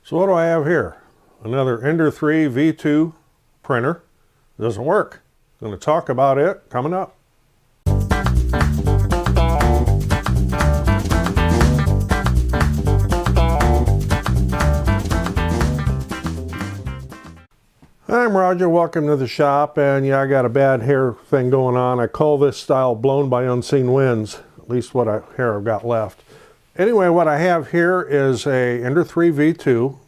So what do I have here? Another Ender 3 V2 printer. It doesn't work. I'm going to talk about it coming up. I'm Roger, welcome to the shop, and yeah, I got a bad hair thing going on. I call this style blown by unseen winds, at least what hair I've got left. Anyway, what I have here is a Ender 3 V2.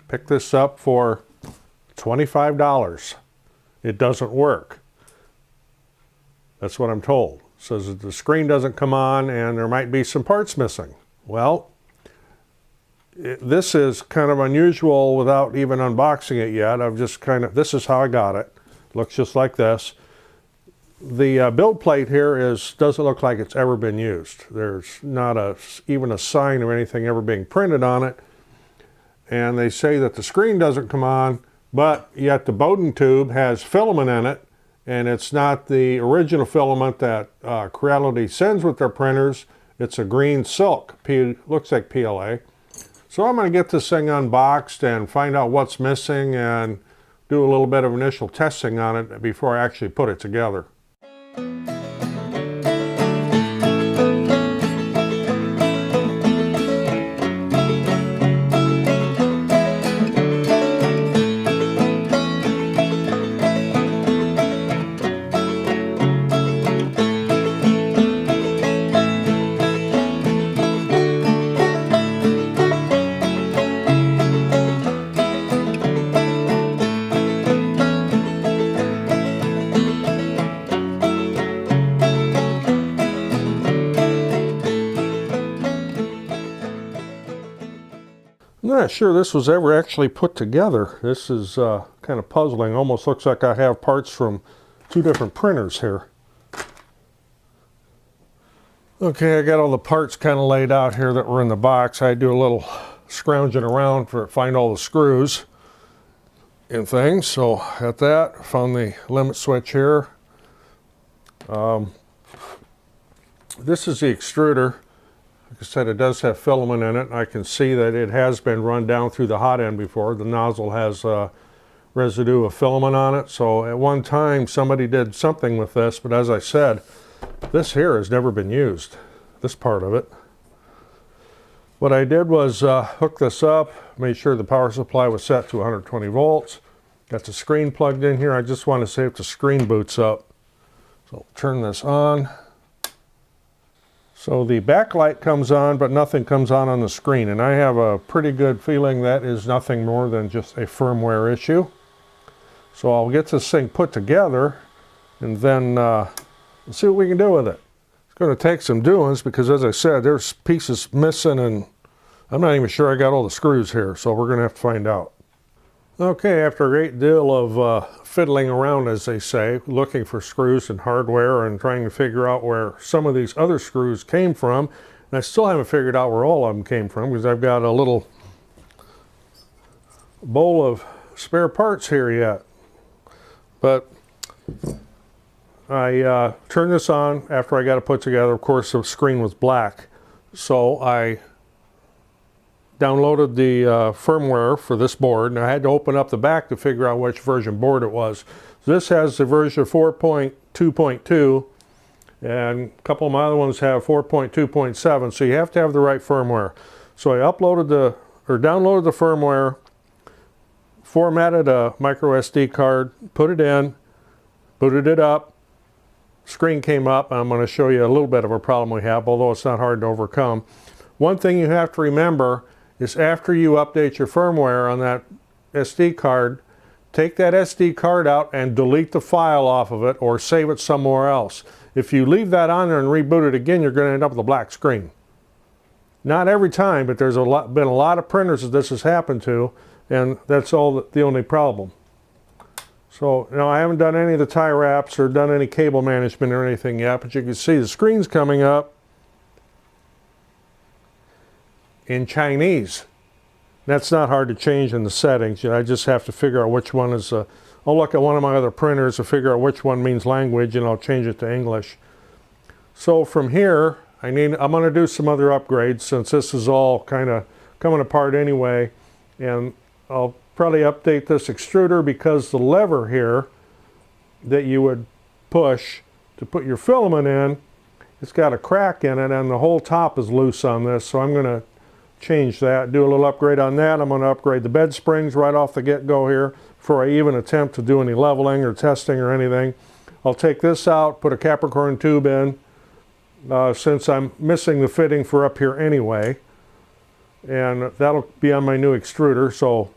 Picked this up for $25. It doesn't work. That's what I'm told. It says that the screen doesn't come on and there might be some parts missing. Well, this is kind of unusual without even unboxing it yet. This is how I got it. Looks just like this. The build plate here doesn't look like it's ever been used. There's not even a sign of anything ever being printed on it. And they say that the screen doesn't come on, but yet the Bowden tube has filament in it, and it's not the original filament that Creality sends with their printers. It's a green silk, looks like PLA. So I'm going to get this thing unboxed and find out what's missing and do a little bit of initial testing on it before I actually put it together. I'm not sure this was ever actually put together. This is kind of puzzling. Almost looks like I have parts from two different printers here. Okay, I got all the parts kind of laid out here that were in the box. I do a little scrounging around to find all the screws and things. So got that. Found the limit switch here. This is the extruder. Like I said, it does have filament in it. I can see that it has been run down through the hot end before. The nozzle has residue of filament on it. So at one time somebody did something with this, but as I said, this here has never been used, this part of it. What I did was hook this up, made sure the power supply was set to 120 volts. Got the screen plugged in here. I just want to see if the screen boots up. So turn this on. So the backlight comes on, but nothing comes on the screen. And I have a pretty good feeling that is nothing more than just a firmware issue. So I'll get this thing put together and then see what we can do with it. It's going to take some doings because, as I said, there's pieces missing and I'm not even sure I got all the screws here. So we're going to have to find out. Okay, after a great deal of fiddling around, as they say, looking for screws and hardware and trying to figure out where some of these other screws came from, and I still haven't figured out where all of them came from because I've got a little bowl of spare parts here yet. But I turned this on after I got it put together. Of course, the screen was black, so I downloaded the firmware for this board, and I had to open up the back to figure out which version board it was. So this has the version 4.2.2, and a couple of my other ones have 4.2.7, so you have to have the right firmware. So I downloaded the firmware, formatted a micro SD card, put it in, booted it up, screen came up, and I'm going to show you a little bit of a problem we have, although it's not hard to overcome. One thing you have to remember is after you update your firmware on that SD card, take that SD card out and delete the file off of it or save it somewhere else. If you leave that on there and reboot it again, you're going to end up with a black screen. Not every time, but there's been a lot of printers that this has happened to, and that's the only problem. So, I haven't done any of the tie wraps or done any cable management or anything yet, but you can see the screen's coming up in Chinese. That's not hard to change in the settings. I just have to figure out which one is, I'll look at one of my other printers to figure out which one means language, and I'll change it to English. So from here, I'm going to do some other upgrades since this is all kind of coming apart anyway. And I'll probably update this extruder because the lever here that you would push to put your filament in, it's got a crack in it and the whole top is loose on this, so I'm going to change that, do a little upgrade on that. I'm going to upgrade the bed springs right off the get-go here before I even attempt to do any leveling or testing or anything. I'll take this out, put a Capricorn tube in, since I'm missing the fitting for up here anyway, and that'll be on my new extruder. So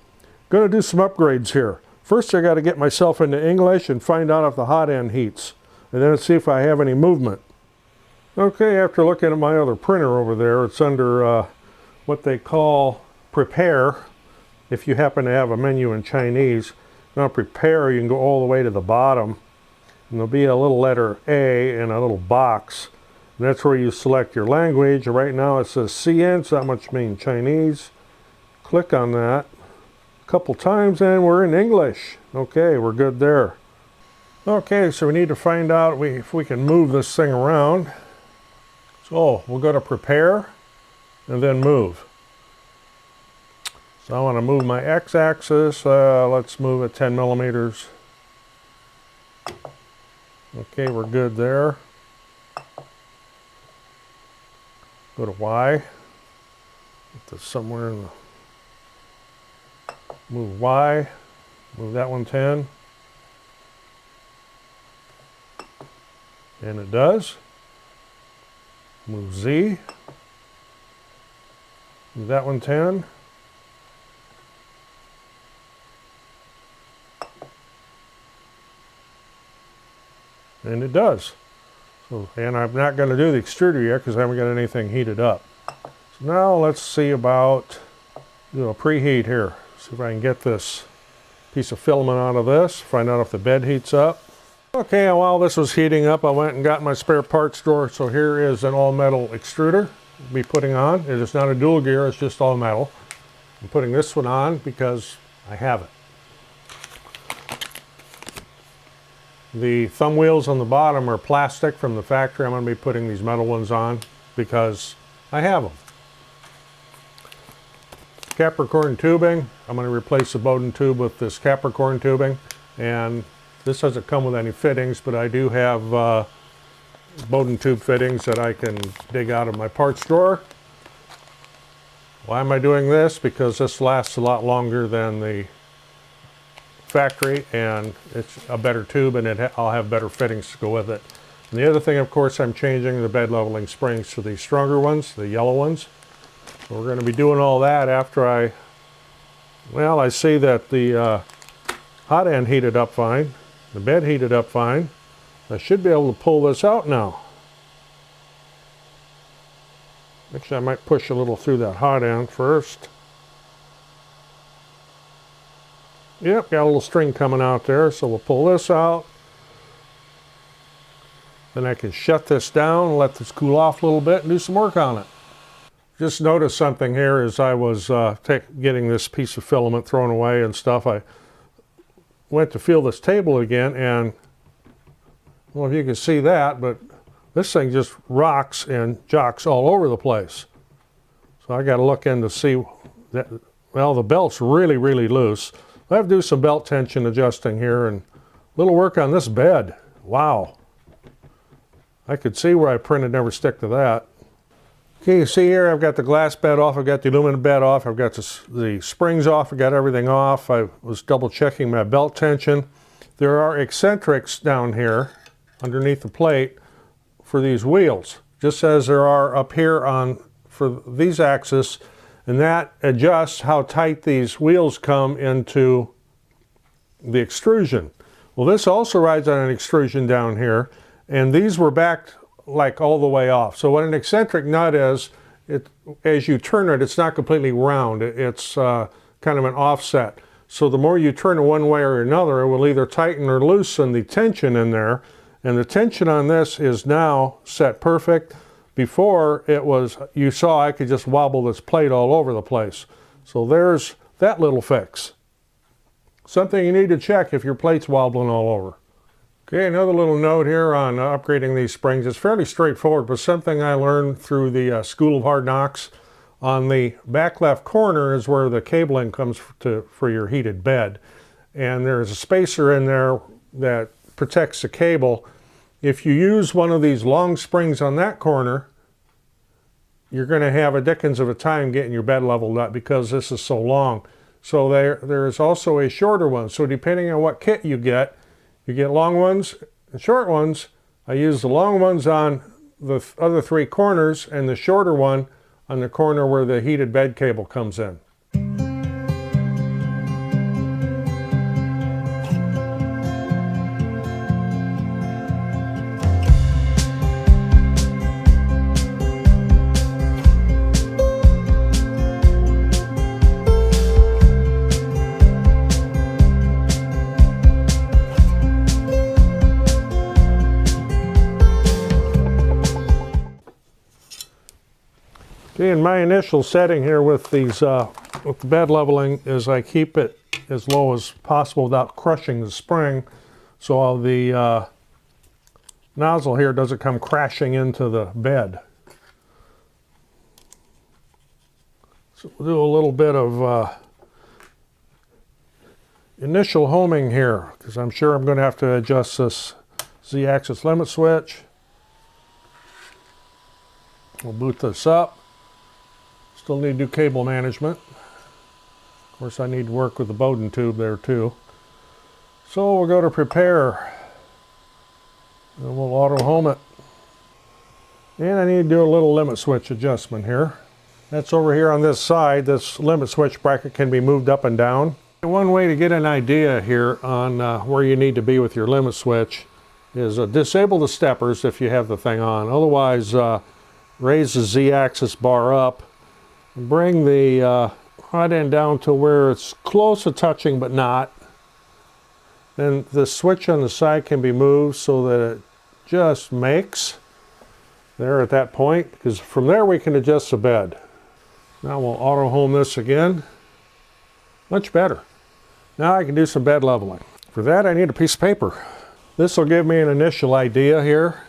going to do some upgrades here. First I got to get myself into English and find out if the hot end heats, and then see if I have any movement. Okay, after looking at my other printer over there, it's under what they call prepare, if you happen to have a menu in Chinese. Now prepare, you can go all the way to the bottom, and there'll be a little letter A in a little box, and that's where you select your language. Right now it says CN, so that must mean Chinese. Click on that a couple times and we're in English. Okay, we're good there. Okay, so we need to find out if we can move this thing around. So we'll go to prepare and then move. So I want to move my x-axis. Let's move it 10 millimeters. Okay, we're good there. Go to Y. Get this somewhere in the... Move Y. Move that one 10. And it does. Move Z. Move that one 10. And it does. So, and I'm not going to do the extruder yet because I haven't got anything heated up. So now let's see about, do a preheat here. See if I can get this piece of filament out of this, find out if the bed heats up. Okay, and while this was heating up, I went and got my spare parts drawer. So here is an all-metal extruder I'll be putting on. It is not a dual gear, it's just all metal. I'm putting this one on because I have it. The thumb wheels on the bottom are plastic from the factory. I'm going to be putting these metal ones on because I have them. Capricorn tubing. I'm going to replace the Bowden tube with this Capricorn tubing, and this doesn't come with any fittings, but I do have Bowden tube fittings that I can dig out of my parts drawer. Why am I doing this? Because this lasts a lot longer than the factory, and it's a better tube, and I'll have better fittings to go with it. And the other thing, of course, I'm changing the bed leveling springs to the stronger ones, the yellow ones. So we're going to be doing all that after I see that the hot end heated up fine, the bed heated up fine. I should be able to pull this out now. Actually, I might push a little through that hot end first. Yep, got a little string coming out there, so we'll pull this out. Then I can shut this down, let this cool off a little bit, and do some work on it. Just noticed something here as I was getting this piece of filament thrown away and stuff. I went to feel this table again, and well, if you can see that, but this thing just rocks and jocks all over the place. So I got to look in to see that. Well, the belt's really, really loose. I have to do some belt tension adjusting here and a little work on this bed. Wow. I could see where I printed never stick to that. Okay, you see here I've got the glass bed off, I've got the aluminum bed off, I've got the springs off, I've got everything off. I was double checking my belt tension. There are eccentrics down here underneath the plate for these wheels, just as there are up here for these axes, and that adjusts how tight these wheels come into the extrusion. Well, this also rides on an extrusion down here, and these were backed like all the way off. So what an eccentric nut is, as you turn it, it's not completely round. It's kind of an offset. So the more you turn it one way or another, it will either tighten or loosen the tension in there. And the tension on this is now set perfect. Before it was, you saw I could just wobble this plate all over the place. So there's that little fix. Something you need to check if your plate's wobbling all over. Okay, another little note here on upgrading these springs. It's fairly straightforward, but something I learned through the School of Hard Knocks. On the back left corner is where the cabling comes for your heated bed. And there's a spacer in there that protects the cable. If you use one of these long springs on that corner, you're going to have a dickens of a time getting your bed leveled up because this is so long. So there is also a shorter one. So depending on what kit you get long ones and short ones. I use the long ones on the other three corners and the shorter one on the corner where the heated bed cable comes in. And my initial setting here with these with the bed leveling is I keep it as low as possible without crushing the spring, so the nozzle here doesn't come crashing into the bed. So we'll do a little bit of initial homing here because I'm sure I'm going to have to adjust this Z-axis limit switch. We'll boot this up. Still need to do cable management. Of course, I need to work with the Bowden tube there too. So we'll go to prepare. And we'll auto home it. And I need to do a little limit switch adjustment here. That's over here on this side. This limit switch bracket can be moved up and down. One way to get an idea here on where you need to be with your limit switch is disable the steppers if you have the thing on. Otherwise, raise the Z-axis bar up. Bring the hot end down to where it's close to touching but not. Then the switch on the side can be moved so that it just makes there at that point, because from there we can adjust the bed. Now we'll auto home this again. Much better. Now I can do some bed leveling. For that I need a piece of paper. This will give me an initial idea here.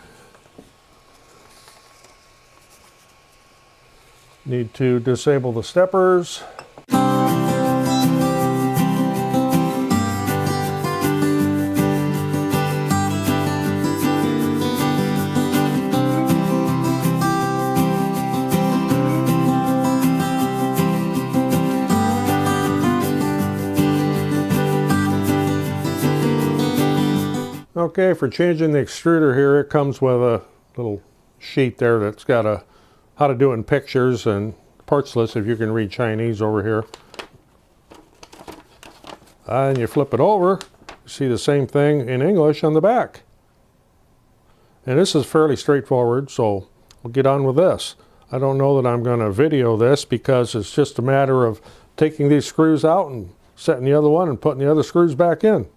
Need to disable the steppers. Okay, for changing the extruder here, it comes with a little sheet there that's got how to do it in pictures and parts list if you can read Chinese over here. And you flip it over, you see the same thing in English on the back. And this is fairly straightforward, so we'll get on with this. I don't know that I'm going to video this because it's just a matter of taking these screws out and setting the other one and putting the other screws back in.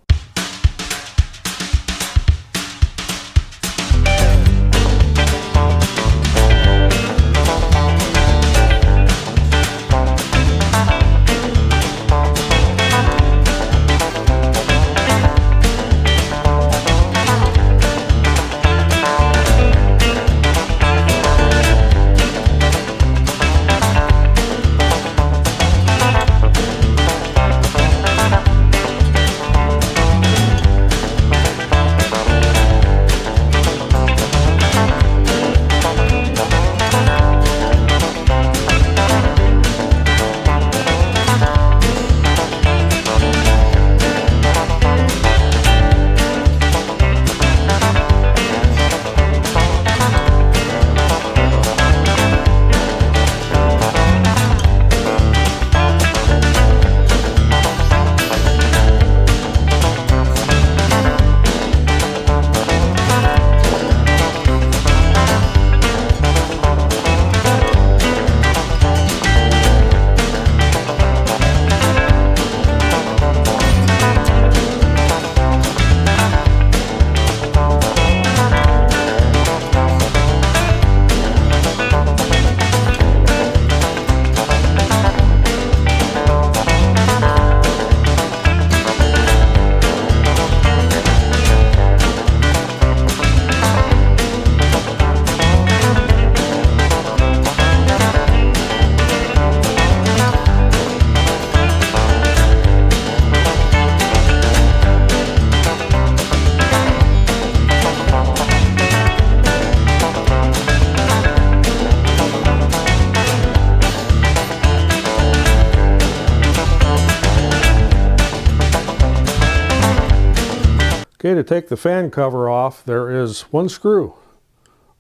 Okay, to take the fan cover off, there is one screw.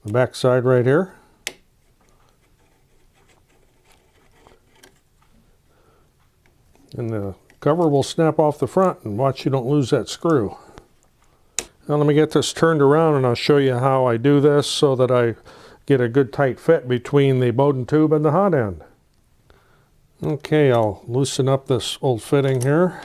The back side right here. And the cover will snap off the front, and watch you don't lose that screw. Now let me get this turned around and I'll show you how I do this so that I get a good tight fit between the Bowden tube and the hot end. Okay, I'll loosen up this old fitting here.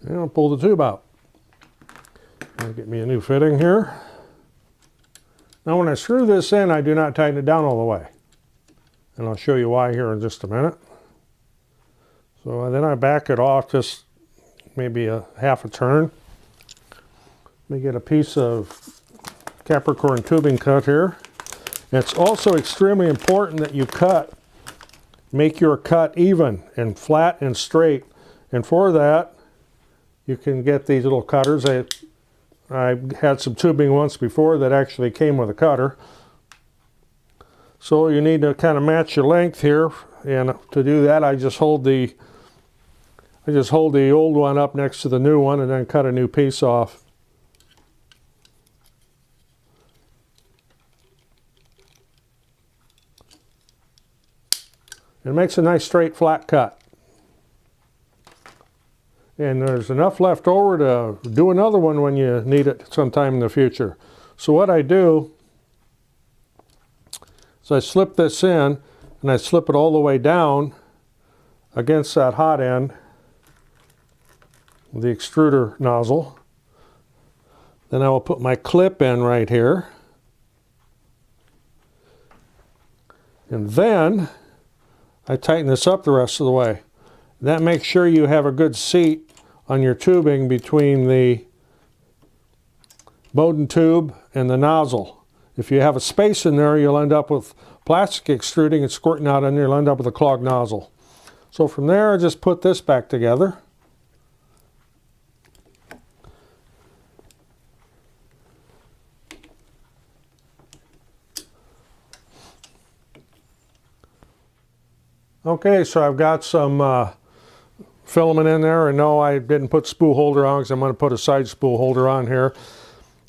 And I'll pull the tube out. I'll get me a new fitting here. Now when I screw this in, I do not tighten it down all the way. And I'll show you why here in just a minute. So then I back it off just maybe a half a turn. Let me get a piece of Capricorn tubing cut here. It's also extremely important that you make your cut even and flat and straight. And for that, you can get these little cutters. I had some tubing once before that actually came with a cutter. So you need to kind of match your length here, and to do that I just hold the old one up next to the new one and then cut a new piece off. It makes a nice straight flat cut. And there's enough left over to do another one when you need it sometime in the future. So what I do is I slip this in and I slip it all the way down against that hot end with the extruder nozzle. Then I will put my clip in right here. And then I tighten this up the rest of the way. That makes sure you have a good seat on your tubing between the Bowden tube and the nozzle. If you have a space in there, you'll end up with plastic extruding and squirting out in there. You'll end up with a clogged nozzle. So from there, I just put this back together. Okay, so I've got some filament in there, and no, I didn't put spool holder on because I'm going to put a side spool holder on here.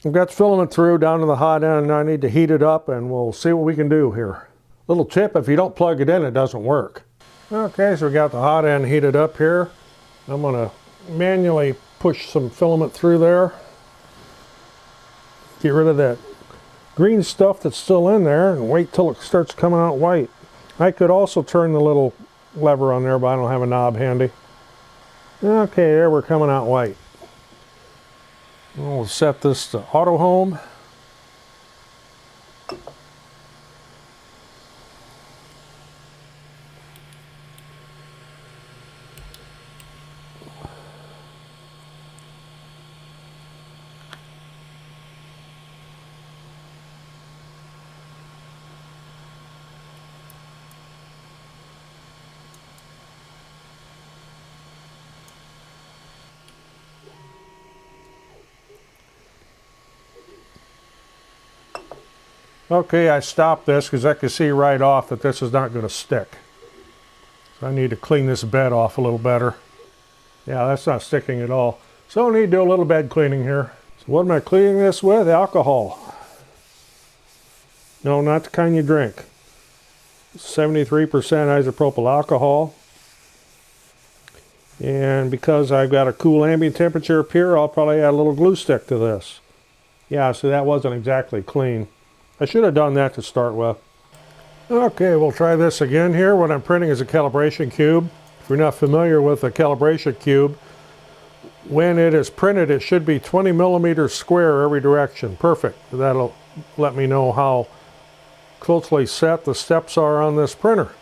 I've got the filament through down to the hot end, and I need to heat it up, and we'll see what we can do here. Little tip, if you don't plug it in, it doesn't work. Okay, so we got the hot end heated up here. I'm going to manually push some filament through there. Get rid of that green stuff that's still in there and wait till it starts coming out white. I could also turn the little lever on there, but I don't have a knob handy. Okay, there we're coming out white. We'll set this to auto home. Okay, I stopped this because I can see right off that this is not going to stick. So I need to clean this bed off a little better. Yeah, that's not sticking at all. So I need to do a little bed cleaning here. So what am I cleaning this with? Alcohol. No, not the kind you drink. 73% isopropyl alcohol. And because I've got a cool ambient temperature up here, I'll probably add a little glue stick to this. Yeah, so that wasn't exactly clean. I should have done that to start with. Okay, we'll try this again here. What I'm printing is a calibration cube. If you're not familiar with a calibration cube, when it is printed, it should be 20 millimeters square every direction. Perfect. That'll let me know how closely set the steps are on this printer.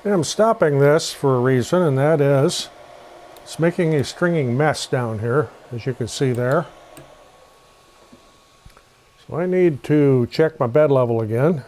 And I'm stopping this for a reason, and that is it's making a stringing mess down here, as you can see there. So I need to check my bed level again.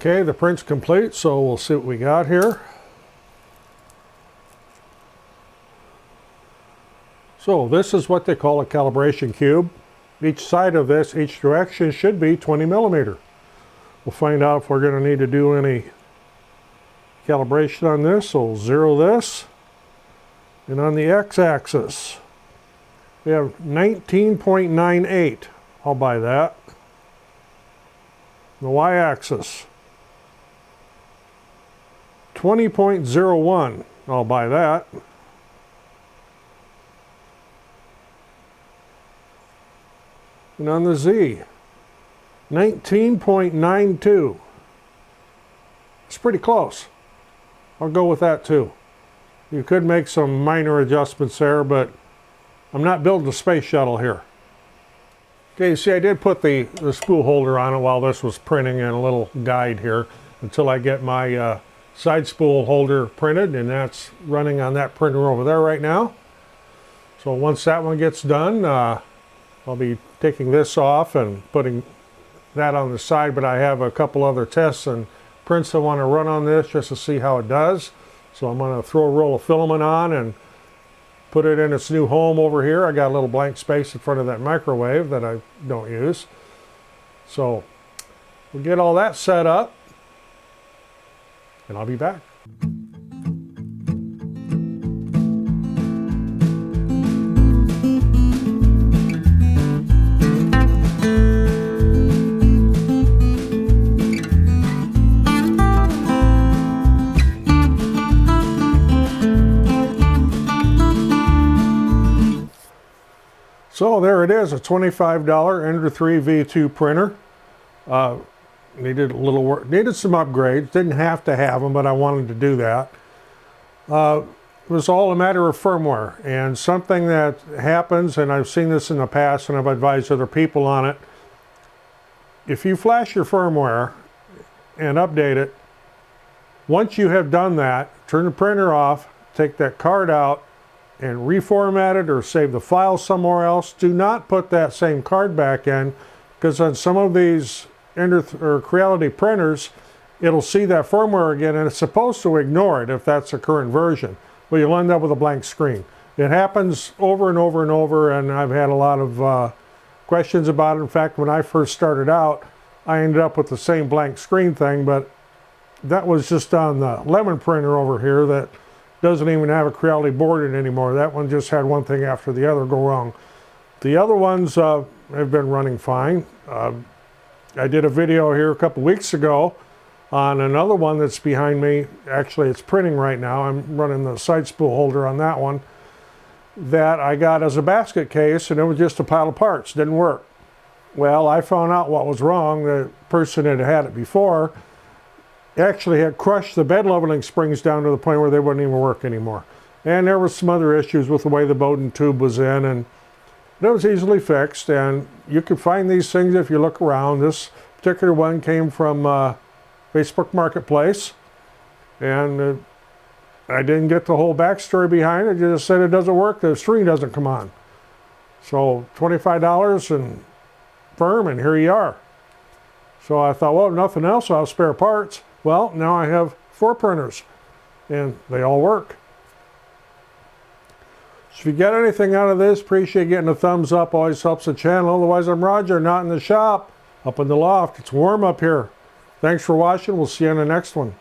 Okay, the print's complete, so we'll see what we got here. So this is what they call a calibration cube. Each side of this, each direction should be 20 millimeter. We'll find out if we're going to need to do any calibration on this. So we'll zero this. And on the x-axis, we have 19.98. I'll buy that. The y-axis, 20.01. I'll buy that. And on the Z, 19.92. It's pretty close. I'll go with that too. You could make some minor adjustments there, but I'm not building a space shuttle here. Okay, you see I did put the spool holder on it while this was printing and a little guide here until I get my side spool holder printed, and that's running on that printer over there right now. So once that one gets done, I'll be taking this off and putting that on the side, but I have a couple other tests and prints I want to run on this just to see how it does. So I'm going to throw a roll of filament on and put it in its new home over here. I got a little blank space in front of that microwave that I don't use. So we'll get all that set up and I'll be back. So there it is, a $25 Ender 3 V2 printer. Needed a little work, needed some upgrades. Didn't have to have them, but I wanted to do that. It was all a matter of firmware, and something that happens, and I've seen this in the past and I've advised other people on it. If you flash your firmware and update it, once you have done that, turn the printer off, take that card out, and reformat it or save the file somewhere else. Do not put that same card back in, because on some of these Ender or Creality printers, it'll see that firmware again and it's supposed to ignore it if that's the current version. Well, you'll end up with a blank screen. It happens over and over and over, and I've had a lot of questions about it. In fact, when I first started out, I ended up with the same blank screen thing, but that was just on the Lemon printer over here that doesn't even have a Creality board in anymore. That one just had one thing after the other go wrong. The other ones have been running fine. I did a video here a couple weeks ago on another one that's behind me. Actually, it's printing right now. I'm running the side spool holder on that one that I got as a basket case, and it was just a pile of parts. Didn't work. Well, I found out what was wrong. The person that had it before actually had crushed the bed leveling springs down to the point where they wouldn't even work anymore. And there were some other issues with the way the Bowden tube was in, and it was easily fixed. And you can find these things if you look around. This particular one came from Facebook Marketplace, and I didn't get the whole backstory behind it. It just said it doesn't work, the string doesn't come on. So $25 and firm, and here you are. So I thought, well, if nothing else, I'll have spare parts. Well, now I have 4 printers, and they all work. So if you get anything out of this, appreciate getting a thumbs up. Always helps the channel. Otherwise, I'm Roger, not in the shop, up in the loft. It's warm up here. Thanks for watching. We'll see you on the next one.